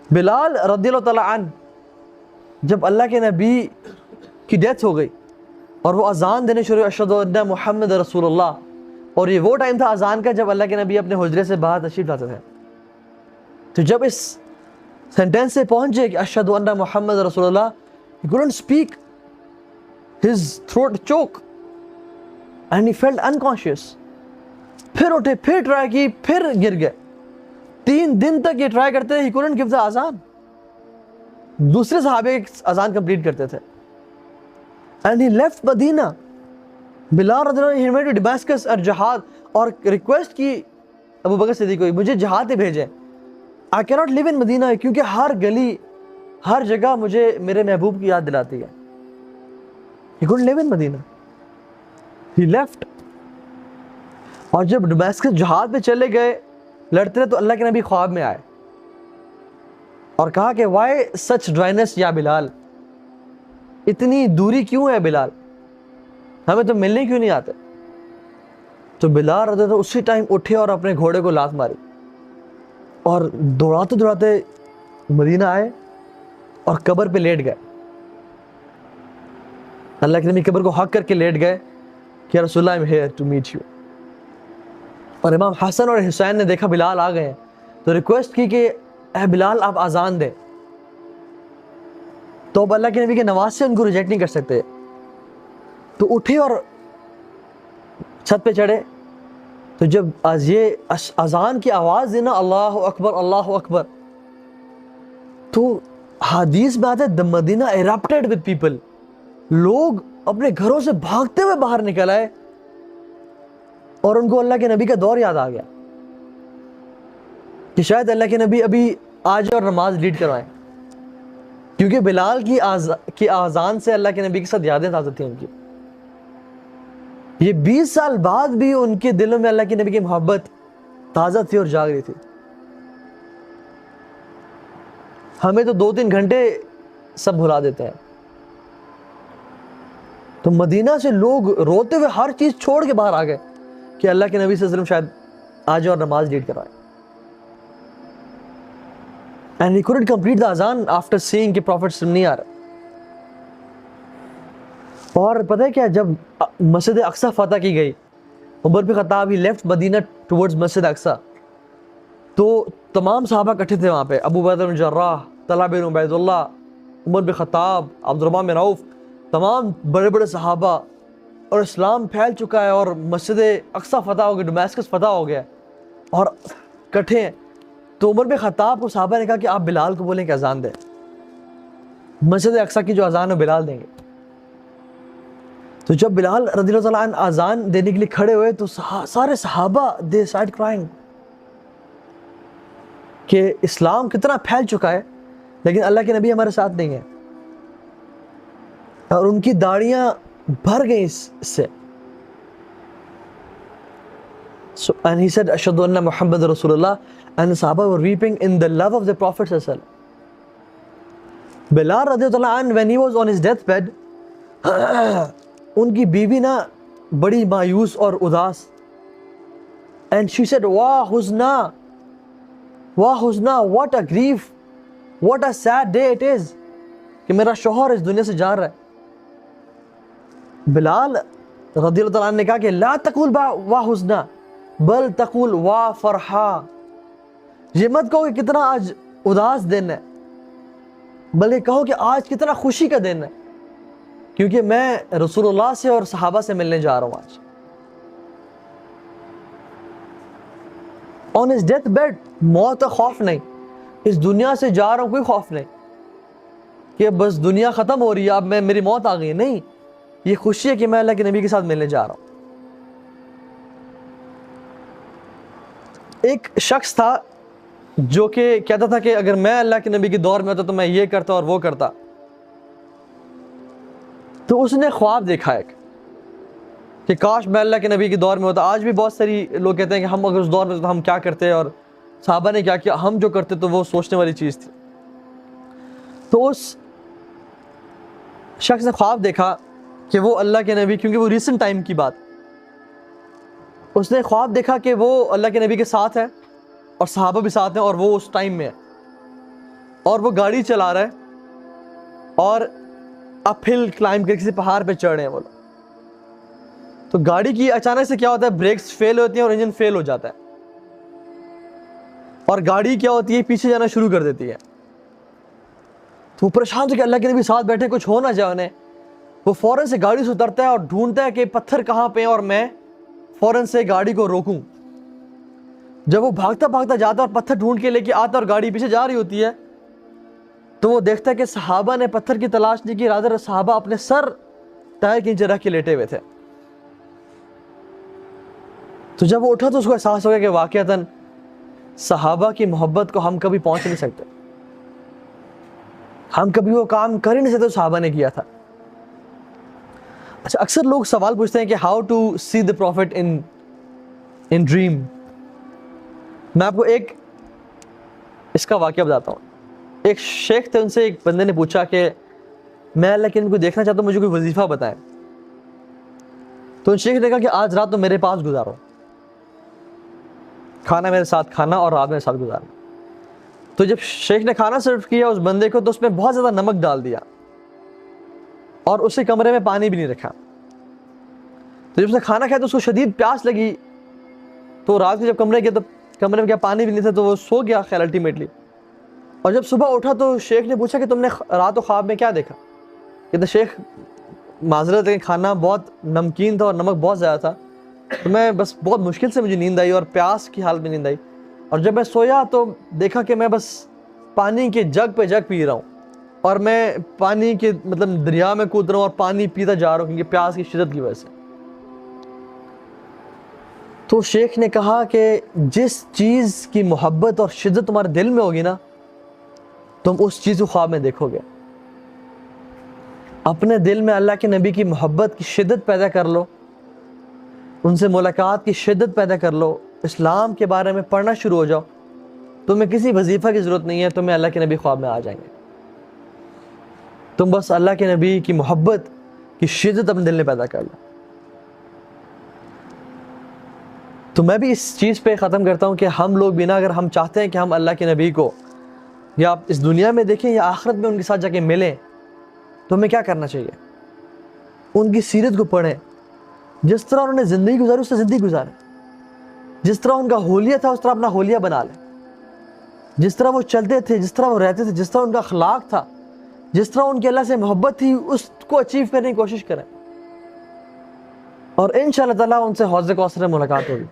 بلال رضی اللہ تعالیٰ عنہ جب اللہ کے نبی کی ڈیتھ ہو گئی اور وہ اذان دینے شروع اشہد ان محمد رسول اللہ، اور یہ وہ ٹائم تھا اذان کا جب اللہ کے نبی اپنے حجرے سے باہر تشریف لاتے تھے، تو جب اس سینٹینس سے پہنچے کہ اشہد ان محمد رسول اللہ، he couldn't speak, his throat choke and he felt unconscious. پھر اٹھے، پھر ٹرائی کی، پھر گر گئے. 3 دن تک یہ ٹرائی کرتے تھے. he couldn't give the اذان. دوسرے صحابے اذان کمپلیٹ کرتے تھے. and he left مدینہ. بلال رضی اللہ عنہ he went to Damascus اور جہاد، اور ریکویسٹ کی ابو بکر صدیق کو مجھے جہاد پہ بھیجیں. I cannot live in مدینہ، کیونکہ ہر گلی ہر جگہ مجھے میرے محبوب کی یاد دلاتی ہے. He couldn't live in Medina. He left. اور جب ڈماسکس جہاد پہ چلے گئے لڑتے رہے تو اللہ کے نبی خواب میں آئے اور کہا کہ why such dryness یا بلال، اتنی دوری کیوں ہے بلال، ہمیں تو ملنے کیوں نہیں آتے. تو بلال رضی اللہ عنہ اسی ٹائم اٹھے اور اپنے گھوڑے کو لات ماری اور دوڑاتے دوڑاتے مدینہ آئے اور قبر پہ لیٹ گئے. اللہ کے نبی قبر کو حق کر کے لیٹ گئے کہ رسول اللہ I'm here to meet you. اور امام حسن اور حسین نے دیکھا بلال آ گئے تو ریکویسٹ کی کہ اے بلال آپ اذان دیں. تو اب اللہ کے نبی کے نواز سے ان کو ریجیکٹ نہیں کر سکتے، تو اٹھے اور چھت پہ چڑھے. تو جب یہ اذان کی آواز دینا اللہ اکبر اللہ اکبر، تو حدیث میں آتا ہے the Medina erupted with people. لوگ اپنے گھروں سے بھاگتے ہوئے باہر نکل آئے اور ان کو اللہ کے نبی کا دور یاد آ گیا کہ شاید اللہ کے نبی ابھی آ جائے اور نماز لیڈ کروائیں، کیونکہ بلال کی آذان سے اللہ کے نبی کے ساتھ یادیں تازہ تھیں ان کی. یہ 20 سال بعد بھی ان کے دلوں میں اللہ کے نبی کی محبت تازہ تھی اور جاگ رہی تھی. ہمیں تو 2-3 گھنٹے سب بھلا دیتے ہیں. تو مدینہ سے لوگ روتے ہوئے ہر چیز چھوڑ کے باہر آ گئے کہ اللہ کے نبی صلی اللہ علیہ وسلم شاید آ جائے اور نماز لیڈ کروائے. And he couldn't complete the azan after seeing کہ Prophet نہیں آ رہا. اور پتہ ہے کیا، جب مسجد اقصی فتح کی گئی، عمر بن خطاب ہی لیفٹ مدینہ ٹورڈز مسجد اقصی، تو تمام صحابہ اکٹھے تھے وہاں پہ. ابو بکر بن جراح، طلحہ بن عبید اللہ، عمر بن خطاب، عبد الرحمن بن عوف، تمام بڑے بڑے صحابہ. اور اسلام پھیل چکا ہے اور مسجد اقصی فتح ہو گیا، ڈماسکس فتح ہو گیا اور اکٹھے ہیں. تو عمر بن خطاب کو صحابہ نے کہا کہ آپ بلال کو بولیں کہ اذان دیں، مسجد اقصی کی جو اذان ہے بلال دیں گے. تو جب بلال رضی اللہ تعالیٰ عنہ اذان دینے کے لیے کھڑے ہوئے تو سارے صحابہ they started crying کہ اسلام کتنا پھیل چکا ہے لیکن اللہ کے نبی ہمارے ساتھ نہیں ہیں. اور ان کی داڑیاں بھر گئیں اس سے. And he said ashhadu anna Muhammad رسول اللہ, and the Sahaba were weeping in the love of the Prophet صلی اللہ علیہ وسلم. بلال رضی اللہ عنہ when he was on his death bed ان کی بیوی نا بڑی مایوس اور اداس. And she said واہ حزنا واہ حزنا, what a grief, what a sad day it is کہ میرا شوہر اس دنیا سے جا رہا ہے. بلال رضی اللہ عنہ نے کہا کہ لا تقول واہ حزنا بل تقول واہ فرحا, یہ مت کہو کہ کتنا آج اداس دن ہے بلکہ کہو کہ آج کتنا خوشی کا دن ہے, کیونکہ میں رسول اللہ سے اور صحابہ سے ملنے جا رہا ہوں آج. On his death bed, موت کا خوف نہیں, اس دنیا سے جا رہا ہوں کوئی خوف نہیں کہ بس دنیا ختم ہو رہی ہے اب میری موت آ گئی, نہیں, یہ خوشی ہے کہ میں اللہ کے نبی کے ساتھ ملنے جا رہا ہوں. ایک شخص تھا جو کہ کہتا تھا کہ اگر میں اللہ کے نبی کے دور میں ہوتا تو میں یہ کرتا اور وہ کرتا. تو اس نے خواب دیکھا ایک کہ کاش میں اللہ کے نبی کے دور میں ہوتا. آج بھی بہت ساری لوگ کہتے ہیں کہ ہم اگر اس دور میں تو ہم کیا کرتے اور صحابہ نے کیا کیا, ہم جو کرتے تو وہ سوچنے والی چیز تھی. تو اس شخص نے خواب دیکھا کہ وہ اللہ کے نبی, کیونکہ وہ ریسنٹ ٹائم کی بات, اس نے خواب دیکھا کہ وہ اللہ کے نبی کے ساتھ ہے اور صحابہ بھی ساتھ ہیں اور وہ اس ٹائم میں ہے. اور وہ گاڑی چلا رہا ہے اور اپ ہل کلائمب کر کسی پہاڑ پہ چڑھ رہے ہیں وہ لوگ. تو گاڑی کی اچانک سے کیا ہوتا ہے, بریکس فیل ہوتی ہیں اور انجن فیل ہو جاتا ہے, اور گاڑی کیا ہوتی ہے پیچھے جانا شروع کر دیتی ہے. تو وہ پریشان تھے کہ اللہ کے نبی ساتھ بیٹھے, کچھ ہو نہ جائے انہیں. وہ فوراً سے گاڑی سے اترتا ہے اور ڈھونڈتا ہے کہ پتھر کہاں پہ ہیں اور میں فوراً سے گاڑی کو روکوں. جب وہ بھاگتا بھاگتا جاتا ہے اور پتھر ڈھونڈ کے لے کے آتا اور گاڑی پیچھے جا رہی ہوتی ہے, تو وہ دیکھتا ہے کہ صحابہ نے پتھر کی تلاش نہیں کی, رادر صحابہ اپنے سر ٹائر کے نیچے رکھ کے لیٹے ہوئے تھے. تو جب وہ اٹھا تو اس کو احساس ہو گیا کہ واقعتاً صحابہ کی محبت کو ہم کبھی پہنچ نہیں سکتے, ہم کبھی وہ کام کر ہی نہیں سکتے صحابہ نے کیا تھا. اچھا, اکثر لوگ سوال پوچھتے ہیں کہ how to see the profit in dream. میں آپ کو ایک اس کا واقعہ بتاتا ہوں. ایک شیخ تھے, ان سے ایک بندے نے پوچھا کہ میں اللہ کے نبی کو دیکھنا چاہتا ہوں, مجھے کوئی وظیفہ بتائیں. تو ان شیخ نے کہا کہ آج رات تو میرے پاس گزارو, کھانا میرے ساتھ کھانا اور رات میرے ساتھ گزارنا. تو جب شیخ نے کھانا سرو کیا اس بندے کو, تو اس میں بہت زیادہ نمک ڈال دیا اور اسے کمرے میں پانی بھی نہیں رکھا. تو جب اس نے کھانا کھایا تو اس کو شدید پیاس لگی, تو رات کو جب کمرے گیا تو کمرے میں کیا پانی بھی نہیں تھا, تو وہ سو گیا خیر الٹیمیٹلی. اور جب صبح اٹھا تو شیخ نے پوچھا کہ تم نے رات و خواب میں کیا دیکھا. کہتے شیخ معذرت ہے, کھانا بہت نمکین تھا اور نمک بہت زیادہ تھا, تو میں بس بہت مشکل سے مجھے نیند آئی اور پیاس کی حالت میں نیند آئی, اور جب میں سویا تو دیکھا کہ میں بس پانی کے جگ پہ جگ پی رہا ہوں, اور میں پانی کے مطلب دریا میں کود رہا ہوں اور پانی پیتا جا رہا ہوں کیونکہ پیاس کی شدت کی وجہ سے. تو شیخ نے کہا کہ جس چیز کی محبت اور شدت تمہارے دل میں ہوگی نا, تم اس چیز کو خواب میں دیکھو گے. اپنے دل میں اللہ کے نبی کی محبت کی شدت پیدا کر لو, ان سے ملاقات کی شدت پیدا کر لو, اسلام کے بارے میں پڑھنا شروع ہو جاؤ, تمہیں کسی وظیفہ کی ضرورت نہیں ہے, تمہیں اللہ کے نبی خواب میں آ جائیں گے. تم بس اللہ کے نبی کی محبت کی شدت اپنے دل میں پیدا کر لو. تو میں بھی اس چیز پہ ختم کرتا ہوں کہ ہم لوگ بھی نا, اگر ہم چاہتے ہیں کہ ہم اللہ کے نبی کو یا آپ اس دنیا میں دیکھیں یا آخرت میں ان کے ساتھ جا کے ملیں, تو ہمیں کیا کرنا چاہیے؟ ان کی سیرت کو پڑھیں, جس طرح انہوں نے زندگی گزاری اس سے زندگی گزاریں, جس طرح ان کا حولیہ تھا اس طرح اپنا حولیہ بنا لیں, جس طرح وہ چلتے تھے, جس طرح وہ رہتے تھے, جس طرح ان کا اخلاق تھا, جس طرح ان کی اللہ سے محبت تھی, اس کو اچیو کرنے کی کوشش کریں, اور انشاءاللہ تعالیٰ ان سے حوض کوثر میں ملاقات ہوگی.